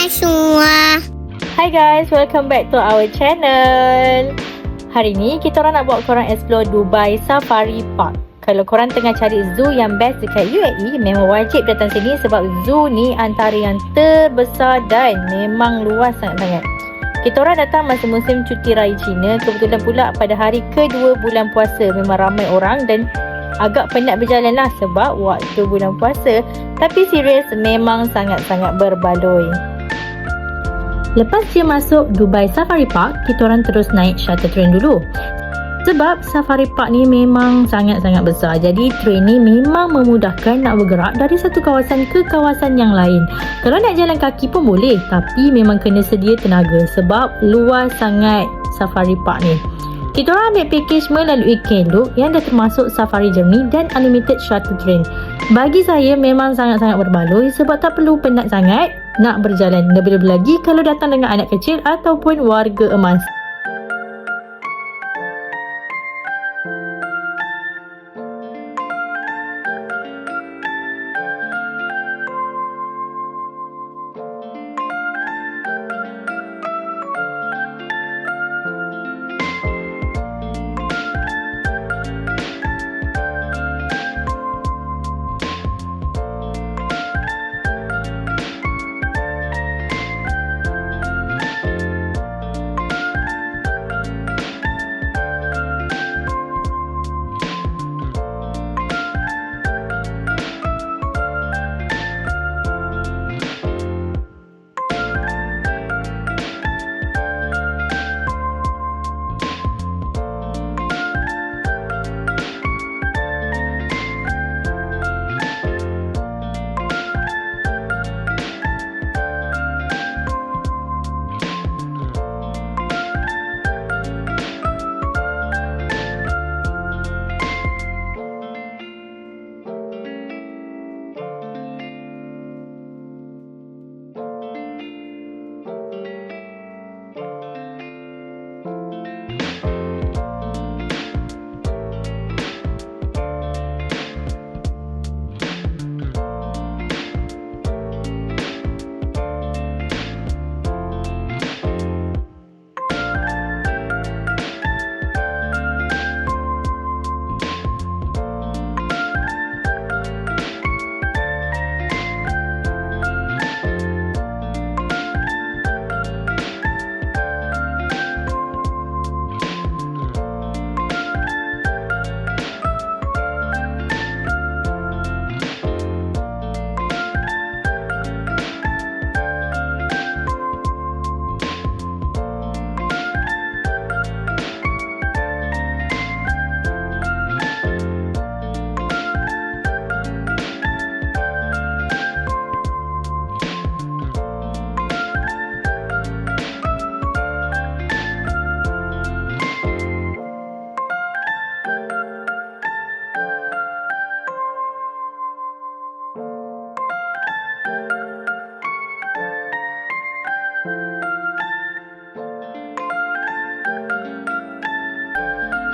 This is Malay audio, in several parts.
Hai semua. Hi guys, welcome back to our channel. Hari ni kita orang nak bawa korang explore Dubai Safari Park. Kalau korang tengah cari zoo yang best dekat UAE, memang wajib datang sini sebab zoo ni antara yang terbesar dan memang luas sangat-sangat. Kita orang datang masa musim cuti raya Cina, kebetulan pula pada hari kedua bulan puasa. Memang ramai orang dan agak penat berjalan lah sebab waktu bulan puasa. Tapi serius, memang sangat-sangat berbaloi. Lepas dia masuk Dubai Safari Park, kita orang terus naik shuttle train dulu. Sebab Safari Park ni memang sangat-sangat besar. Jadi train ni memang memudahkan nak bergerak dari satu kawasan ke kawasan yang lain. Kalau nak jalan kaki pun boleh, tapi memang kena sedia tenaga sebab luas sangat Safari Park ni. Kita orang ambil package melalui Klook yang dah termasuk Safari Journey dan Unlimited Shuttle Train. Bagi saya memang sangat-sangat berbaloi sebab tak perlu penat sangat nak berjalan. Lebih-lebih lagi kalau datang dengan anak kecil ataupun warga emas.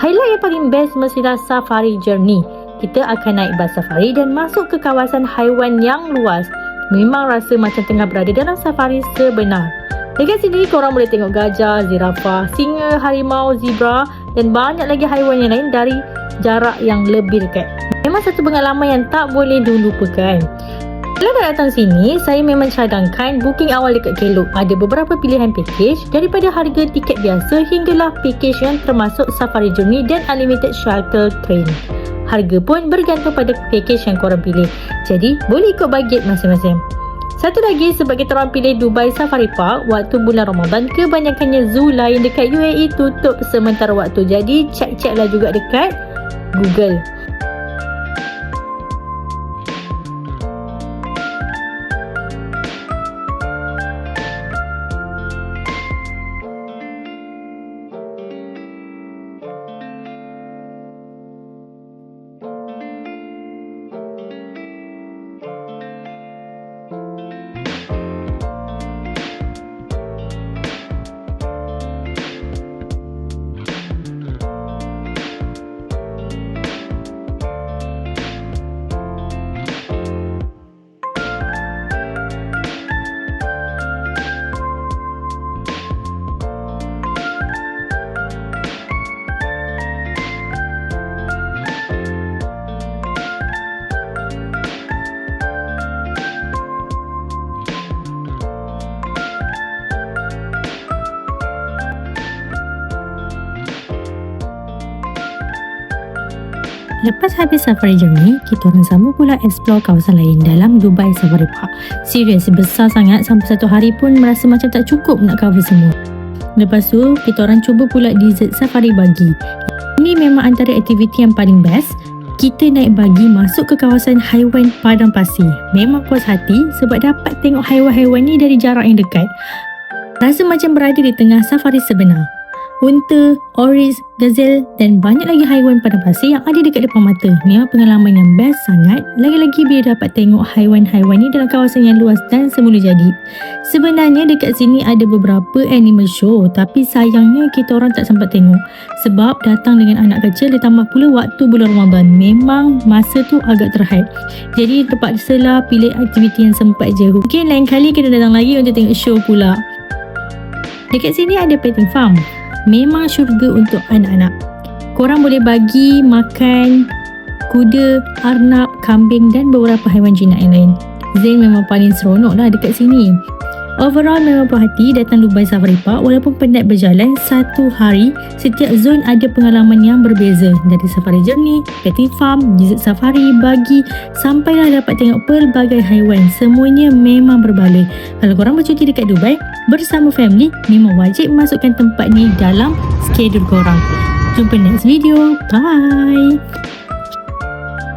Highlight yang paling best mestilah Safari Journey. Kita akan naik bas safari dan masuk ke kawasan haiwan yang luas. Memang rasa macam tengah berada dalam safari sebenar. Dekat sini korang boleh tengok gajah, zirafah, singa, harimau, zebra dan banyak lagi haiwan yang lain dari jarak yang lebih dekat. Memang satu pengalaman yang tak boleh dilupakan. Kalau dah datang sini, saya memang cadangkan booking awal dekat Klook. Ada beberapa pilihan package daripada harga tiket biasa hinggalah package yang termasuk Safari Journey dan Unlimited Shuttle Train. Harga pun bergantung pada package yang korang pilih. Jadi, boleh ikut bajet masing-masing. Satu lagi, sebab kita orang pilih Dubai Safari Park waktu bulan Ramadan, kebanyakannya zoo lain dekat UAE tutup sementara waktu. Jadi, check-checklah juga dekat Google. Lepas habis safari journey, kita orang sambung pula explore kawasan lain dalam Dubai Safari Park. Serius, besar sangat sampai satu hari pun merasa macam tak cukup nak cover semua. Lepas tu, kita orang cuba pula desert safari buggy. Ini memang antara aktiviti yang paling best. Kita naik buggy masuk ke kawasan haiwan padang pasir. Memang puas hati sebab dapat tengok haiwan-haiwan ni dari jarak yang dekat. Rasa macam berada di tengah safari sebenar. Unta, oryx, gazelle dan banyak lagi haiwan padang pasir yang ada dekat depan mata. Memang pengalaman yang best sangat. Lagi-lagi bila dapat tengok haiwan-haiwan ni dalam kawasan yang luas dan semula jadi. Sebenarnya dekat sini ada beberapa animal show, tapi sayangnya kita orang tak sempat tengok sebab datang dengan anak kecil ditambah pula waktu bulan Ramadan. Memang masa tu agak terhaid. Jadi terpaksalah pilih aktiviti yang sempat je. Mungkin lain kali kita datang lagi untuk tengok show pula. Dekat sini ada petting farm. Memang syurga untuk anak-anak. Korang boleh bagi makan kuda, arnab, kambing dan beberapa haiwan jinak yang lain. Zain memang paling seronok lah dekat sini. Overall memang puas hati datang Dubai Safari Park walaupun penat berjalan satu hari. Setiap zon ada pengalaman yang berbeza. Dari safari journey, petting farm, desert safari, buggy sampailah dapat tengok pelbagai haiwan. Semuanya memang berbaloi. Kalau korang bercuti dekat Dubai bersama family, memang wajib masukkan tempat ni dalam skedul korang. Jumpa next video. Bye.